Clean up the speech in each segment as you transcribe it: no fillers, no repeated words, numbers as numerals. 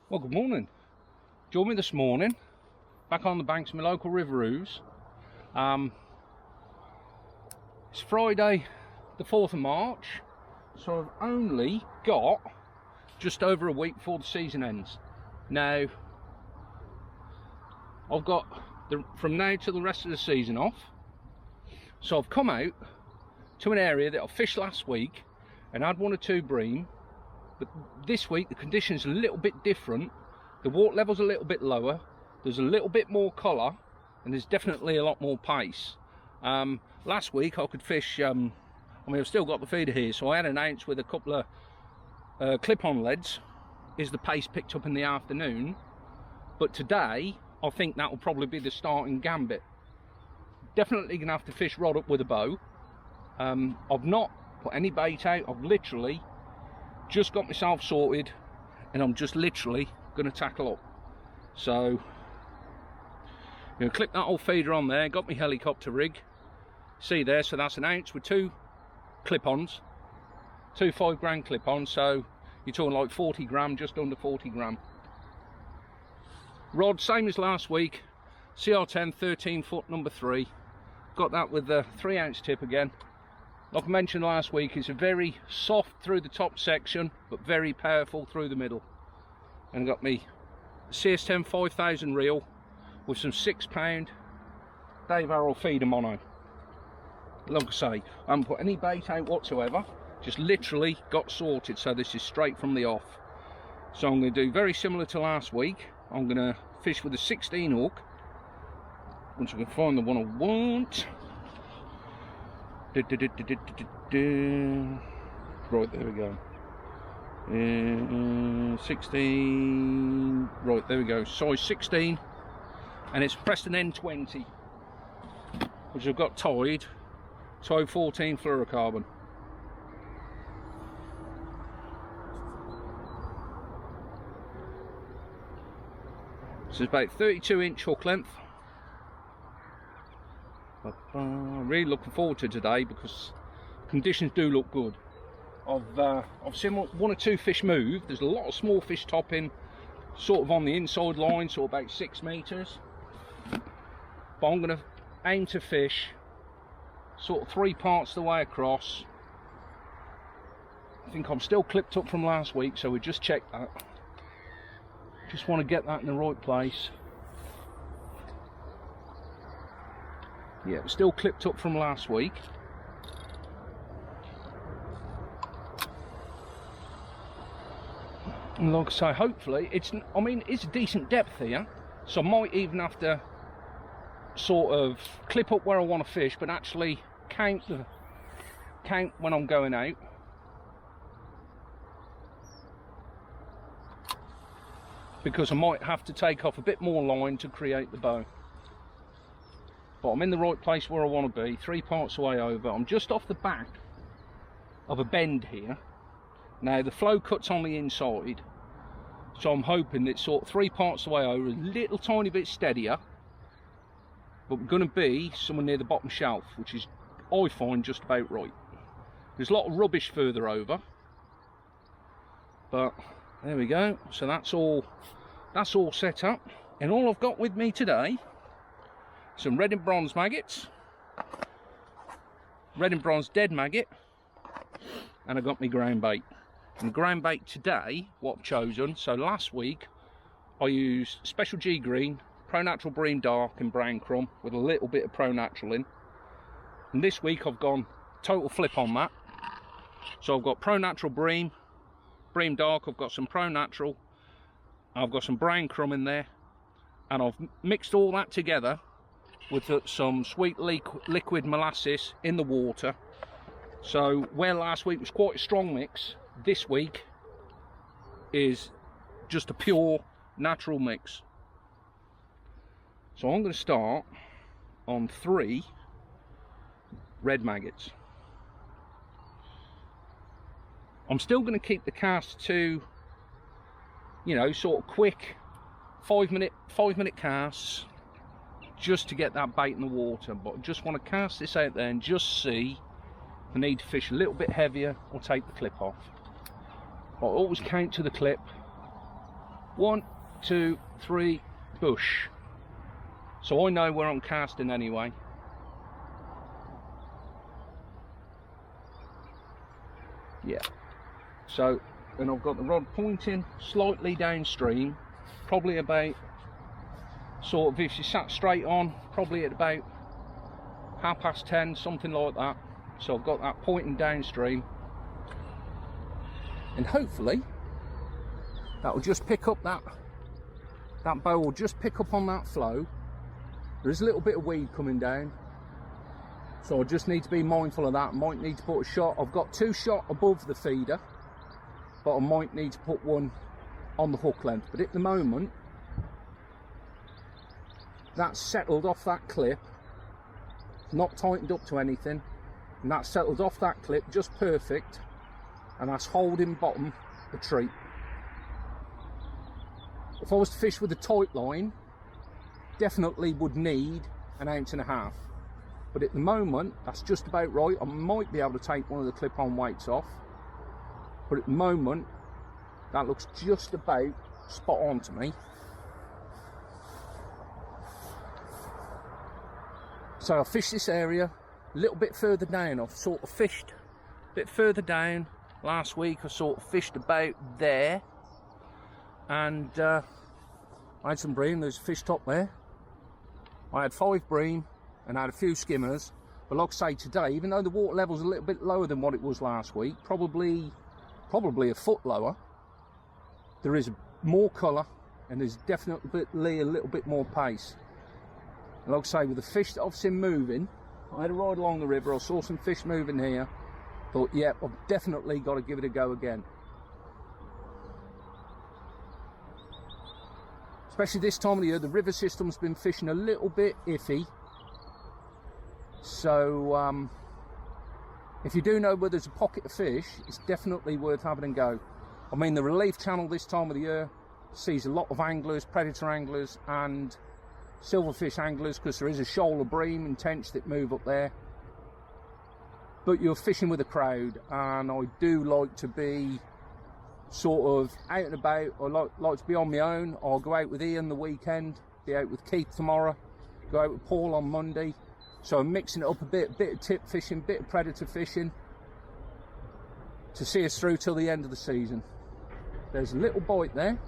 Well, good morning. Join me this morning, back on the banks of my local River Ouse. It's Friday the 4th of March, so I've only got just over a week before the season ends. Now, I've got from now till the rest of the season off, so I've come out to an area that I fished last week and had one or two bream. But this week the conditions are a little bit different. The water level's a little bit lower, there's a little bit more colour, and there's definitely a lot more pace. Last week I could fish, I've still got the feeder here, so I had an ounce with a couple of clip-on leads as the pace picked up in the afternoon. But today I think that will probably be the starting gambit. Definitely gonna have to fish rod up with a bow. I've not put any bait out, I've literally just got myself sorted and I'm just literally going to tackle up. So I'm going to clip that old feeder on there, got my helicopter rig, see there, so that's an ounce with two clip-ons, two 5 gram clip-ons, so you're talking like 40 gram, just under 40 gram. Rod same as last week, CR10 13 foot number 3, got that with the 3 ounce tip again. Like I mentioned last week, it's a very soft through the top section, but very powerful through the middle. And got me CS10 5000 reel with some 6 pound Dave Arrow feeder mono. Like I say, I haven't put any bait out whatsoever, just literally got sorted, so this is straight from the off. So I'm going to do very similar to last week. I'm going to fish with a 16 hook, once I can find the one I want. Right, there we go. 16, right, there we go, size 16, and it's Preston N20, which I've got tied 14 fluorocarbon. So it's about 32-inch hook length. I'm really looking forward to today because conditions do look good. I've seen one or two fish move. There's a lot of small fish topping sort of on the inside line, so about 6 meters. But I'm going to aim to fish sort of 3 parts the way across. I think I'm still clipped up from last week, so we just checked that. Just want to get that in the right place. Yeah, it's still clipped up from last week. And like I say, hopefully it's a decent depth here, so I might even have to sort of clip up where I want to fish, but actually count when I'm going out. Because I might have to take off a bit more line to create the bow. But I'm in the right place where I want to be, 3 parts away over. I'm just off the back of a bend here. Now the flow cuts on the inside, so I'm hoping it's sort of 3 parts away over, a little tiny bit steadier. But we're going to be somewhere near the bottom shelf, which is, I find, just about right. There's a lot of rubbish further over, but there we go. So that's all set up, and all I've got with me today, some red and bronze maggots, red and bronze dead maggot, and I got my ground bait. And ground bait today, what I've chosen, so last week I used Special G Green, Pro Natural Bream Dark and Brown Crumb with a little bit of Pro Natural in. And this week I've gone total flip on that. So I've got Pro Natural Bream, Bream Dark, I've got some Pro Natural, I've got some Brown Crumb in there, and I've mixed all that together with some sweet liquid molasses in the water. So where last week was quite a strong mix, this week is just a pure natural mix. So I'm going to start on 3 red maggots. I'm still going to keep the cast to, you know, sort of quick 5 minute casts, just to get that bait in the water. But I just want to cast this out there and just see if I need to fish a little bit heavier or take the clip off. I always count to the clip 1, 2, 3, bush. So I know where I'm casting anyway. Yeah. So, and I've got the rod pointing slightly downstream, probably about, sort of, if you sat straight on, probably at about 10:30, something like that. So I've got that pointing downstream, and hopefully that will just pick up that bow will just pick up on that flow. There's a little bit of weed coming down, so I just need to be mindful of that. I might need to put a shot. I've got 2 shot above the feeder, but I might need to put one on the hook length. But at the moment, that's settled off that clip, not tightened up to anything, and that's settled off that clip just perfect, and that's holding bottom the treat. If I was to fish with a tight line, definitely would need 1.5 ounces, but at the moment that's just about right. I might be able to take one of the clip-on weights off, but at the moment that looks just about spot on to me. So I fished this area a little bit further down. I've sort of fished a bit further down last week. I sort of fished about there, and I had some bream. There's a fish top there. I had 5 bream and I had a few skimmers. But like I say, today, even though the water level's a little bit lower than what it was last week, probably a foot lower, there is more colour and there's definitely a little bit more pace. And like I say, with the fish that I've seen moving, I had a ride along the river, I saw some fish moving here, thought, yeah, I've definitely got to give it a go again. Especially this time of the year, the river system's been fishing a little bit iffy. So if you do know where there's a pocket of fish, it's definitely worth having a go. I mean, the relief channel this time of the year sees a lot of anglers, predator anglers and silverfish anglers, because there is a shoal of bream and tench that move up there. But you're fishing with a crowd, and I do like to be sort of out and about. I like to be on my own. I'll go out with Ian the weekend, be out with Keith tomorrow, go out with Paul on Monday. So I'm mixing it up a bit of tip fishing, bit of predator fishing, to see us through till the end of the season. There's a little bite there.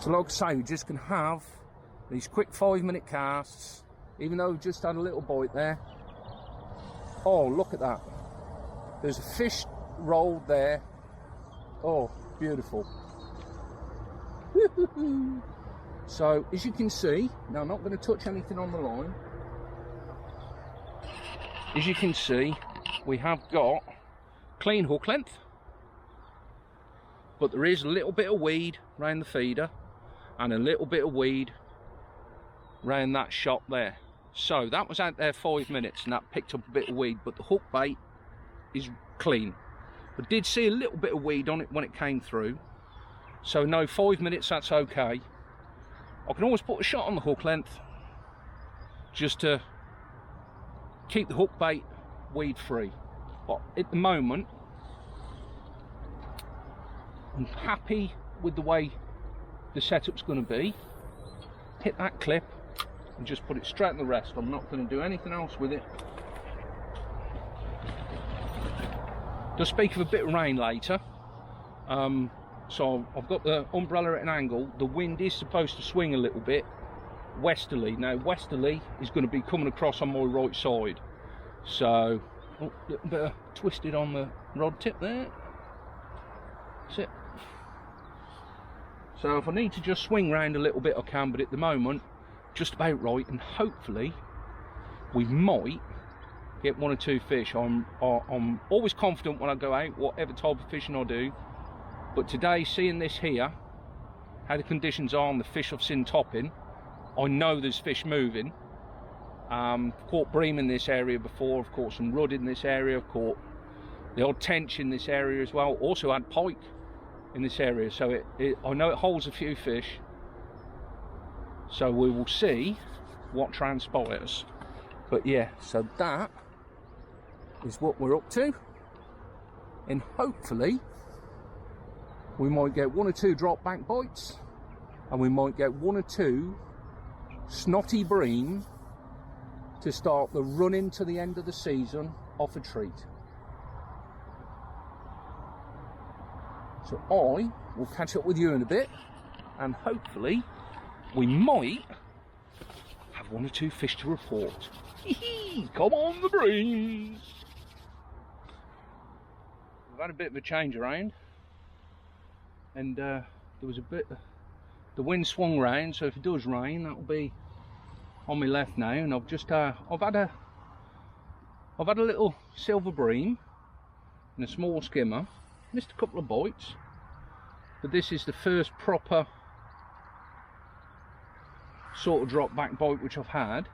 So like I say, we just can have these quick 5-minute casts, even though we've just had a little bite there. Oh, look at that. There's a fish rolled there. Oh, beautiful. So, as you can see, now I'm not going to touch anything on the line. As you can see, we have got clean hook length, but there is a little bit of weed around the feeder and a little bit of weed around that shot there. So that was out there 5 minutes and that picked up a bit of weed, but the hook bait is clean. I did see a little bit of weed on it when it came through, so no, 5 minutes, that's okay. I can always put a shot on the hook length just to keep the hook bait weed free, but at the moment I'm happy with the way the setup's going to be. Hit that clip and just put it straight in the rest. I'm not going to do anything else with it. Just speak of a bit of rain later, so I've got the umbrella at an angle. The wind is supposed to swing a little bit westerly. Now westerly is going to be coming across on my right side, so a little bit of twisted on the rod tip there. That's it. So if I need to just swing round a little bit I can, but at the moment just about right, and hopefully we might get 1 or 2 fish. I'm always confident when I go out, whatever type of fishing I do, but today, seeing this here, how the conditions are and the fish I've seen topping, I know there's fish moving. I've caught bream in this area before, I've caught some rudd in this area, I've caught the odd tench in this area as well, also had pike in this area, so I know it holds a few fish. So we will see what transpires. But yeah, so that is what we're up to. and hopefully we might get 1 or 2 drop back bites, and we might get 1 or 2 snotty bream to start the run into the end of the season off a treat. So I will catch up with you in a bit, and hopefully we might have 1 or 2 fish to report. Come on the breams! We've had a bit of a change around, and there was a bit, the wind swung round, so if it does rain that'll be on my left now. And I've just I've had a little silver bream and a small skimmer. Missed a couple of bites, but this is the first proper sort of drop back bite which I've had.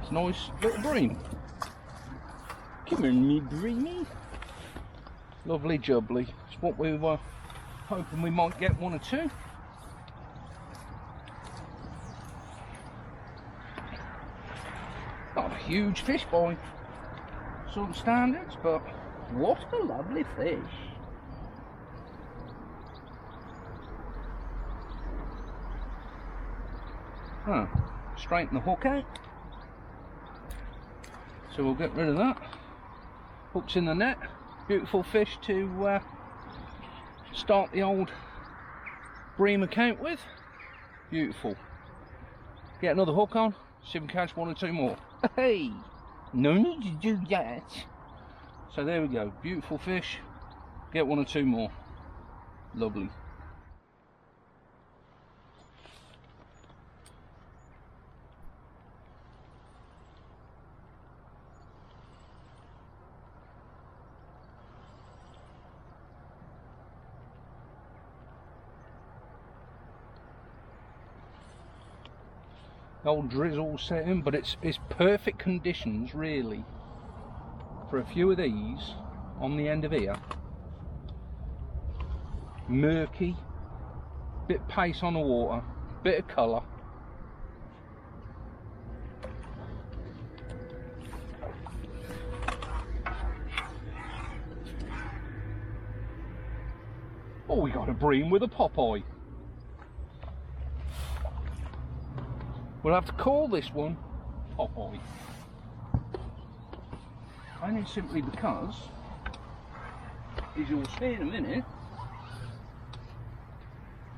It's a nice little bream. Come on, me breamy. Lovely jubbly. It's what we were hoping we might get 1 or 2. Not a huge fish by some standards, but what a lovely fish. Huh. Straighten the hook out. So we'll get rid of that. Hook's in the net. Beautiful fish to start the old bream account with. Beautiful. Get another hook on, see if we can catch 1 or 2 more. Hey, no need to do that. So there we go, beautiful fish. Get 1 or 2 more. Lovely. Old drizzle setting, but it's perfect conditions really for a few of these on the end of here. Murky, bit pace on the water, bit of colour. Oh, we got a bream with a Popeye. We'll have to call this one Popeye. Only simply because, as you'll see in a minute,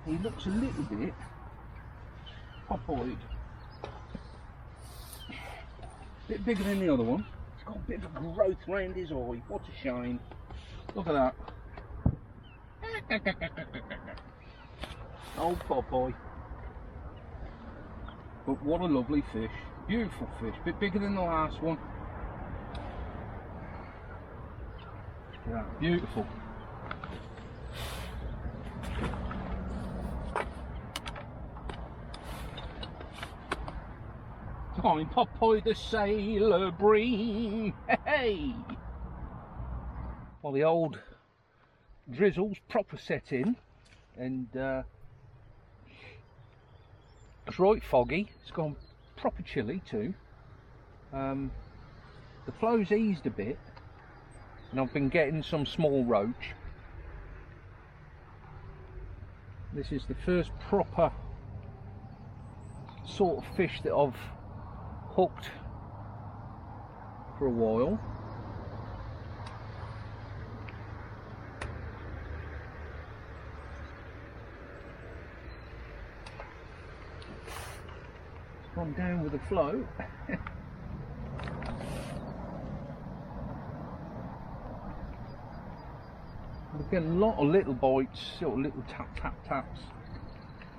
he looks a little bit Popeyed. Bit bigger than the other one. He's got a bit of a growth round his eye. What a shine. Look at that. Old Popeye. But what a lovely fish. Beautiful fish. Bit bigger than the last one. Yeah, beautiful. I'm Popeye the Sailor Bream. Hey! Well, the old drizzle's proper set in, and it's right foggy. It's gone proper chilly too. The flow's eased a bit, and I've been getting some small roach. This is the first proper sort of fish that I've hooked for a while. It's gone down with the flow. We're getting a lot of little bites, sort of little tap tap taps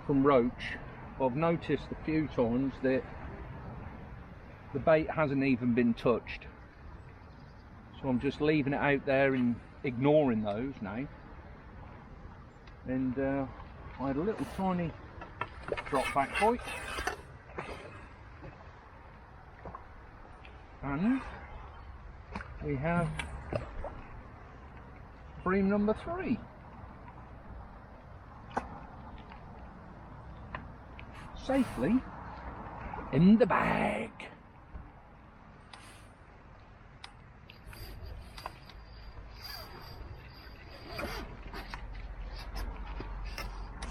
from roach. I've noticed a few times that the bait hasn't even been touched, so I'm just leaving it out there and ignoring those now. And I had a little tiny drop back bite, And we have bream number 3. Safely in the bag.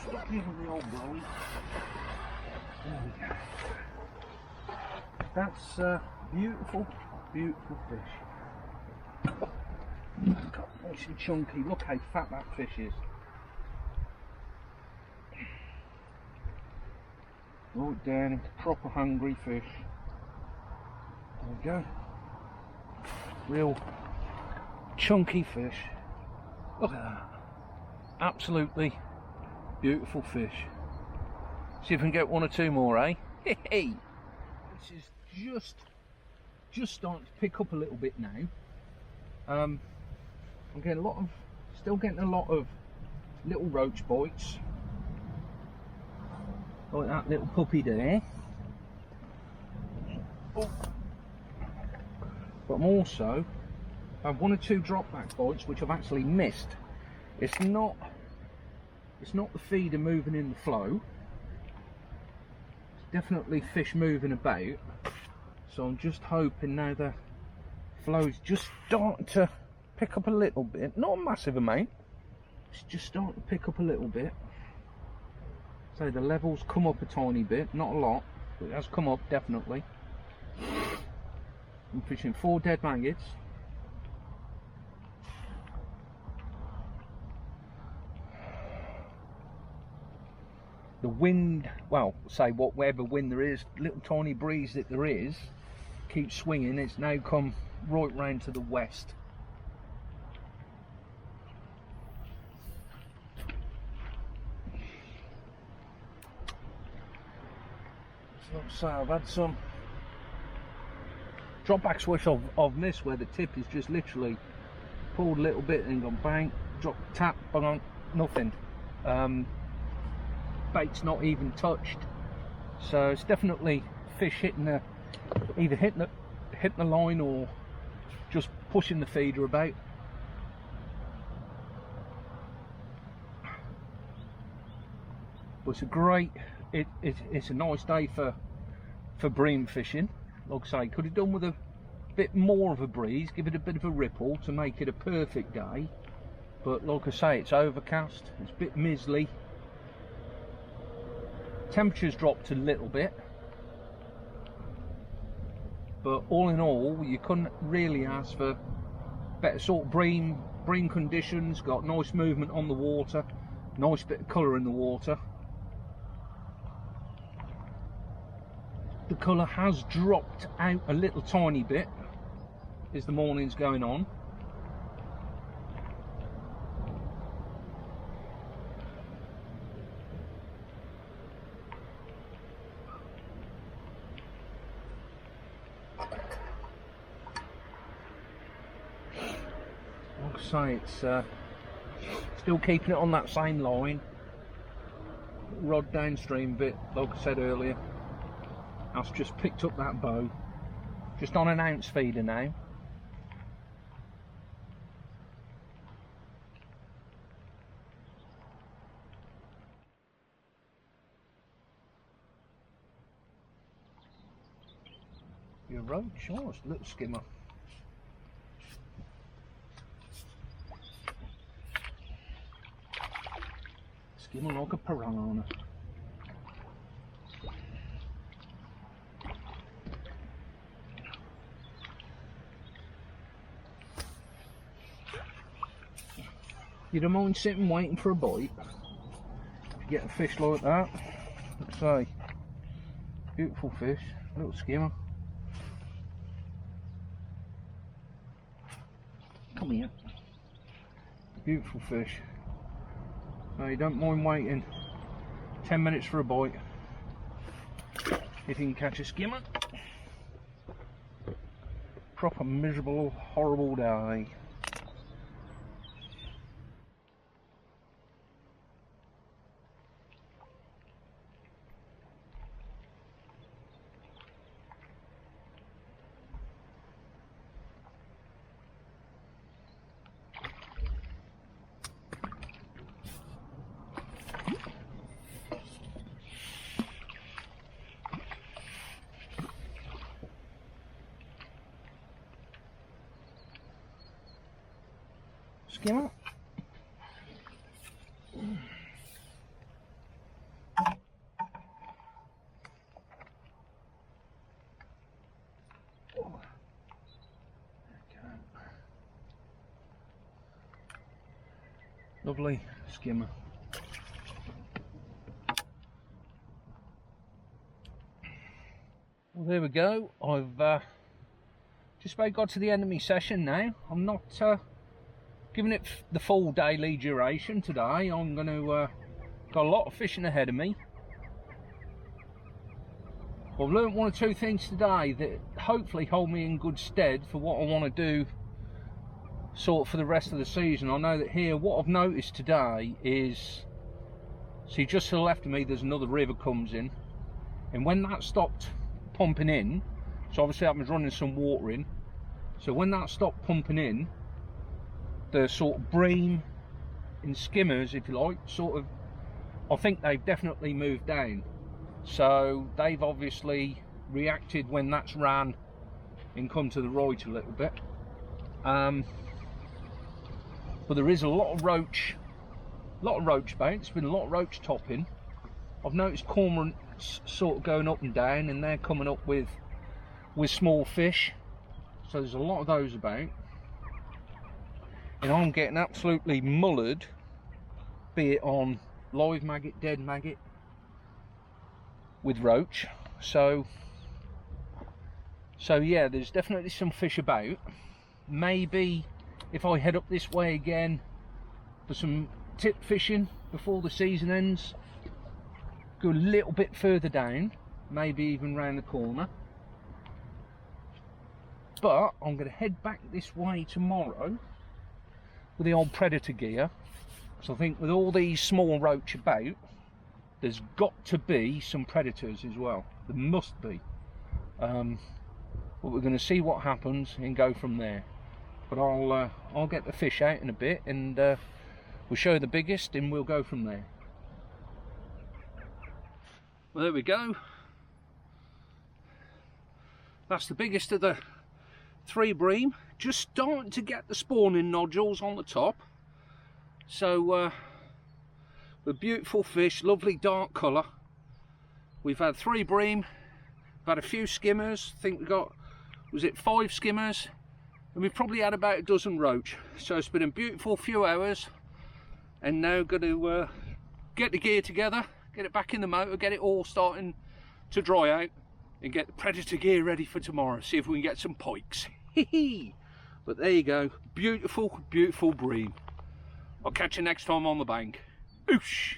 Stop giving the old blowy. There we go. That's beautiful, beautiful fish. Nice and chunky. Look how fat that fish is. Right down into proper hungry fish. There we go. Real chunky fish. Look at that. Absolutely beautiful fish. See if we can get 1 or 2 more, eh? Hey! This is just starting to pick up a little bit now. I'm getting still getting a lot of little roach bites. Like that little puppy there. Oh. But I'm also had 1 or 2 drop back bites which I've actually missed. It's not the feeder moving in the flow. It's definitely fish moving about. So I'm just hoping now the flow's just starting to pick up a little bit. Not a massive amount. It's just starting to pick up a little bit. So the levels come up a tiny bit, not a lot, but it has come up definitely. I'm fishing 4 dead maggots. The wind, well, say whatever wind there is, little tiny breeze that there is, keeps swinging. It's now come right round to the west. So I've had some drop backs which I've missed, where the tip is just literally pulled a little bit and gone bang, drop, tap, bang, nothing. Bait's not even touched. So it's definitely fish hitting either hitting the line or just pushing the feeder about. But it's a great, it's a nice day for bream fishing. Like I say, could have done with a bit more of a breeze, give it a bit of a ripple to make it a perfect day. But like I say, it's overcast, it's a bit mizzly. Temperature's dropped a little bit. But all in all, you couldn't really ask for better sort of bream conditions. Got nice movement on the water, nice bit of colour in the water. The colour has dropped out a little tiny bit as the morning's going on. Like I say, it's still keeping it on that same line. Rod downstream bit, like I said earlier. I've just picked up that bow, just on an ounce feeder now. Your roach, oh, it's a little skimmer. Skimmer like a piranha. You don't mind sitting waiting for a bite. If you get a fish like that, let's say, beautiful fish, little skimmer. Come here. Beautiful fish. So you don't mind waiting 10 minutes for a bite if you can catch a skimmer. Proper miserable, horrible day. skimmer. Lovely skimmer. Well, there we go. I've just about got to the end of my session now. I'm not giving it the full daily duration today. I'm going to got a lot of fishing ahead of me. I've learnt one or two things today that hopefully hold me in good stead for what I want to do sort of for the rest of the season. I know that here, what I've noticed today is, see, just to the left of me there's another river comes in, and when that stopped pumping in, so obviously that was running some water in, so when that stopped pumping in, the sort of bream and skimmers, if you like, sort of, I think they've definitely moved down. So they've obviously reacted when that's ran and come to the right a little bit. But there is a lot of roach bait. There's been a lot of roach topping. I've noticed cormorants sort of going up and down, and they're coming up with small fish. So there's a lot of those about. And I'm getting absolutely mullered, be it on live maggot, dead maggot, with roach. So yeah, there's definitely some fish about. Maybe if I head up this way again for some tip fishing before the season ends, go a little bit further down, maybe even round the corner. But I'm going to head back this way tomorrow with the old predator gear. So I think with all these small roach about, there's got to be some predators as well. There must be. But we're going to see what happens and go from there. But I'll get the fish out in a bit, and we'll show the biggest, and we'll go from there. Well, there we go. That's the biggest of the 3 bream. Just starting to get the spawning nodules on the top. So the beautiful fish, lovely dark colour. We've had 3 bream, we've had a few skimmers. I think we got, was it 5 skimmers? And we've probably had about a dozen roach. So it's been a beautiful few hours, and now got to get the gear together, get it back in the motor, get it all starting to dry out, and get the predator gear ready for tomorrow. See if we can get some pikes. But there you go, beautiful, beautiful bream. I'll catch you next time on the bank. Oosh!